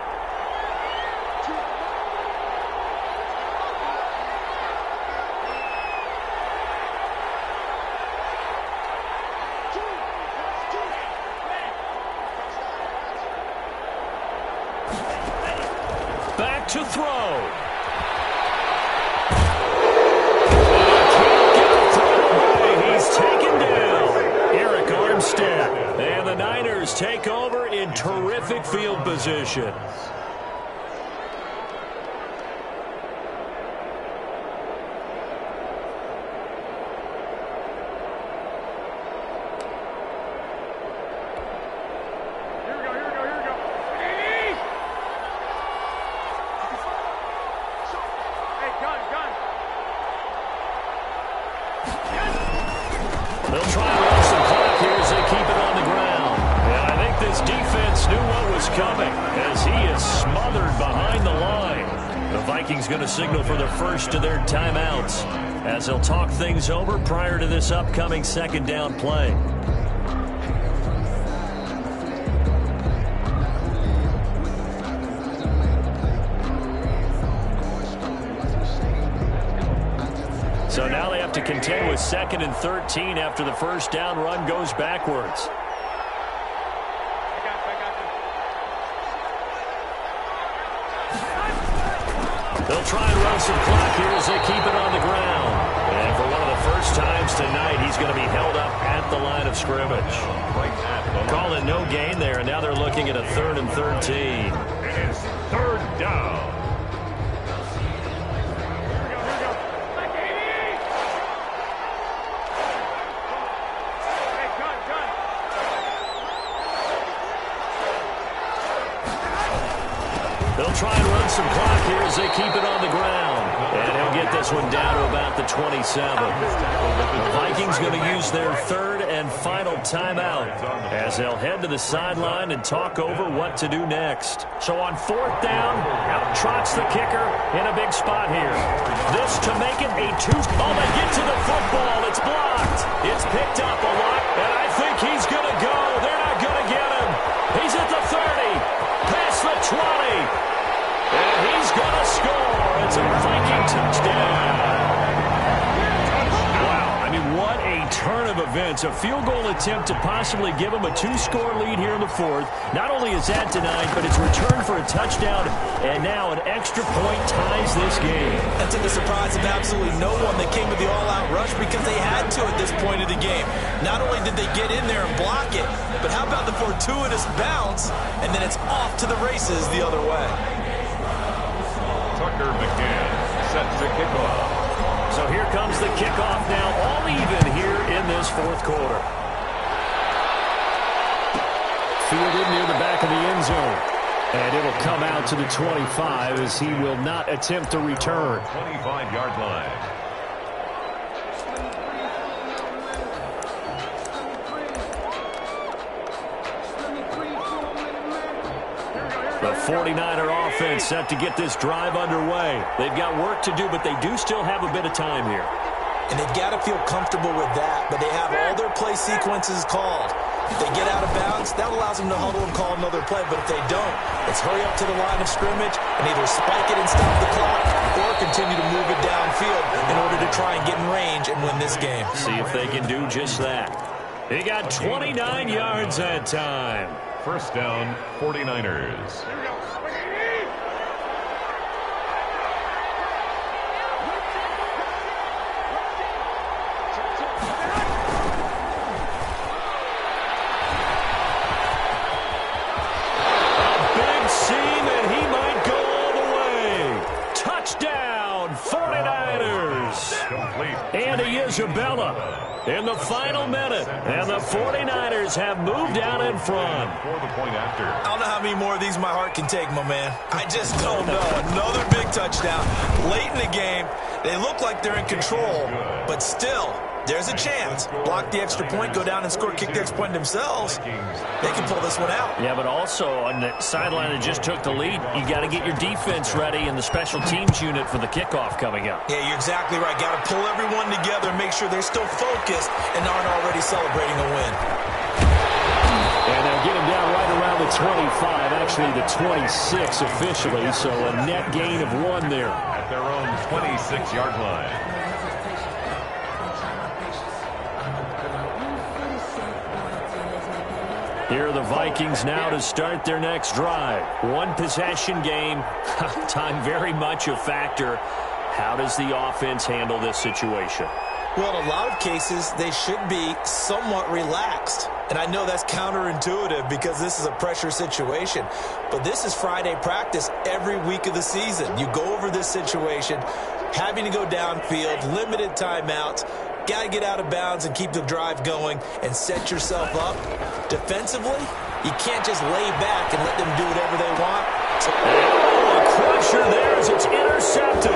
Back to throw. And the Niners take over in terrific field position. They'll try to run some clock here as they keep it on the ground. And I think this defense knew what was coming as he is smothered behind the line. The Vikings going to signal for the first of their timeouts as they'll talk things over prior to this upcoming 2nd down play. So now they have to contend with 2nd and 13 after the first down run goes backwards. They'll try and run some clock here as they keep it on the ground. And for one of the first times tonight, he's going to be held up at the line of scrimmage. Calling no gain there, and now they're looking at a 3rd and 13. It is 3rd down. They'll try and run some clock here as they keep it on the ground. And he'll get this one down to about the 27. The Vikings going to use their 3rd and final timeout as they'll head to the sideline and talk over what to do next. So on 4th down, out trots the kicker in a big spot here. This to make it a 2. Oh, they get to the football. It's blocked. It's picked up a lot, and I think he's going to go. They're not going to get him. He's at the 30, past the 20. And he's going to score. It's a Viking touchdown. Wow, I mean, what a turn of events. A field goal attempt to possibly give him a 2-score lead here in the 4th. Not only is that denied, but it's returned for a touchdown. And now an extra point ties this game. And to the surprise of absolutely no one, they came with the all-out rush because they had to at this point of the game. Not only did they get in there and block it, but how about the fortuitous bounce, and then it's off to the races the other way. Tucker McCann sets the kickoff. So here comes the kickoff now, all even here in this 4th quarter. Fielded near the back of the end zone. And it'll come out to the 25 as he will not attempt to return. 25-yard line. The 49er offense set to get this drive underway. They've got work to do, but they do still have a bit of time here. And they've got to feel comfortable with that, but they have all their play sequences called. If they get out of bounds, that allows them to huddle and call another play, but if they don't, it's hurry up to the line of scrimmage and either spike it and stop the clock or continue to move it downfield in order to try and get in range and win this game. See if they can do just that. They got 29 yards that time. First down, 49ers. Isabella in the final minute, and the 49ers have moved out in front. For the point after. I don't know how many more of these my heart can take, my man. I just don't know. Another big touchdown. Late in the game, they look like they're in control, but still, there's a chance. Block the extra point, go down and score, kick the extra point themselves. They can pull this one out. Yeah, but also on the sideline that just took the lead, you got to get your defense ready and the special teams unit for the kickoff coming up. Yeah, you're exactly right. Got to pull everyone together and make sure they're still focused and aren't already celebrating a win. And they'll get the 25, actually the 26 officially, so a net gain of 1 there. At their own 26-yard line. Here are the Vikings now to start their next drive. One possession game. Time very much a factor. How does the offense handle this situation? Well, in a lot of cases, they should be somewhat relaxed. And I know that's counterintuitive because this is a pressure situation. But this is Friday practice every week of the season. You go over this situation, having to go downfield, limited timeouts, got to get out of bounds and keep the drive going and set yourself up. Defensively, you can't just lay back and let them do whatever they want. So, a crusher there as it's intercepted.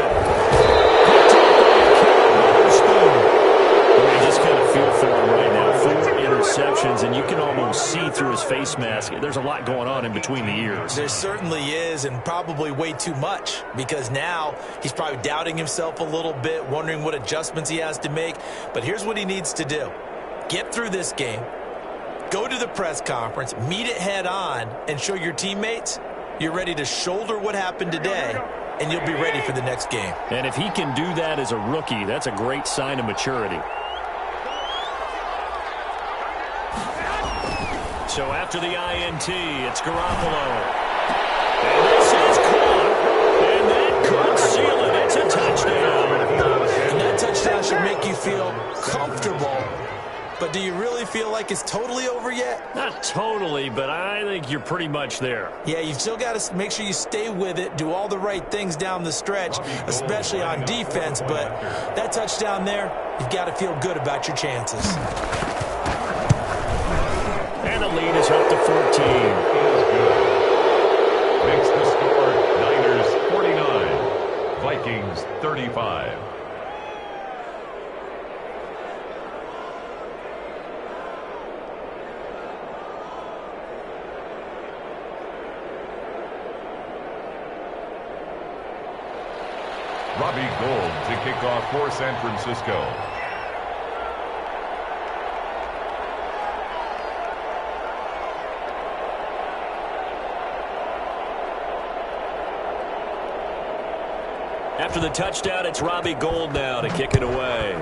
I just kind of feel for him right now. 4 interceptions, and you can almost see through his face mask. There's a lot going on in between the ears. There certainly is, and probably way too much, because now he's probably doubting himself a little bit, wondering what adjustments he has to make. But here's what he needs to do. Get through this game, go to the press conference, meet it head on, and show your teammates you're ready to shoulder what happened today, and you'll be ready for the next game. And if he can do that as a rookie, that's a great sign of maturity. So after the INT, it's Garoppolo. And this is caught. And that could seal it. It's a touchdown. And that touchdown should make you feel comfortable. But do you really feel like it's totally over yet? Not totally, but I think you're pretty much there. Yeah, you've still got to make sure you stay with it, do all the right things down the stretch, especially on defense. But that touchdown there, you've got to feel good about your chances. And the lead is up to 14. Makes the score Niners 49, Vikings 35. Robbie Gould to kick off for San Francisco. After the touchdown, it's Robbie Gould now to kick it away.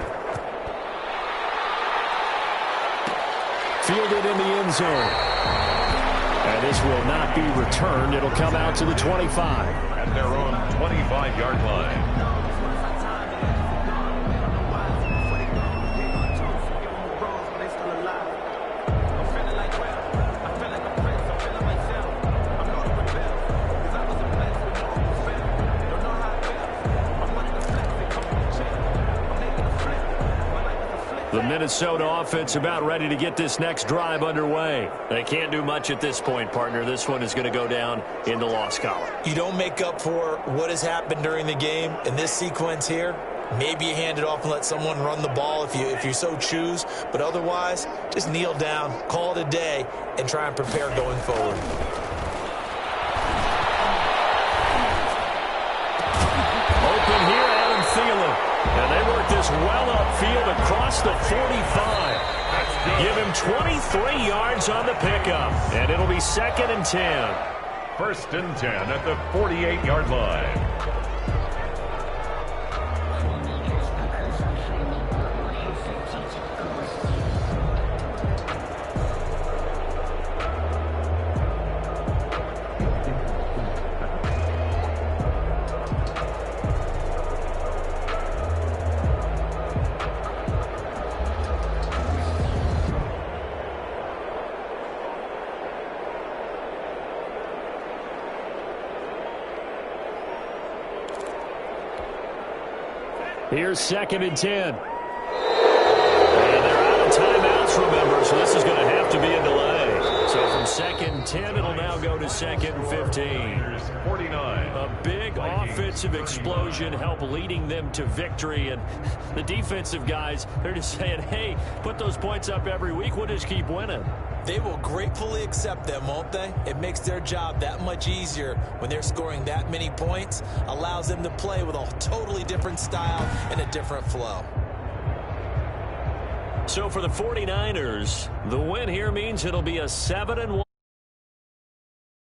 Fielded in the end zone. And this will not be returned. It'll come out to the 25. At their own 25-yard line. The Minnesota offense about ready to get this next drive underway. They can't do much at this point, partner. This one is going to go down in the loss column. You don't make up for what has happened during the game in this sequence here. Maybe you hand it off and let someone run the ball if you so choose. But otherwise, just kneel down, call it a day, and try and prepare going forward. Open here, Adam Thielen. And they work this well upfield across the 45. Give him 23 yards on the pickup. And it'll be 2nd and 10. 1st and 10 at the 48-yard line. Here's 2nd and 10. And they're out of timeouts, remember, so this is going to have to be a delay. So from 2nd and 10, it'll now go to 2nd and 15. 49. A big offensive explosion help leading them to victory. And the defensive guys, they're just saying, hey, put those points up every week. We'll just keep winning. They will gratefully accept them, won't they? It makes their job that much easier when they're scoring that many points. Allows them to play with a totally different style and a different flow. So for the 49ers, the win here means it'll be a 7-1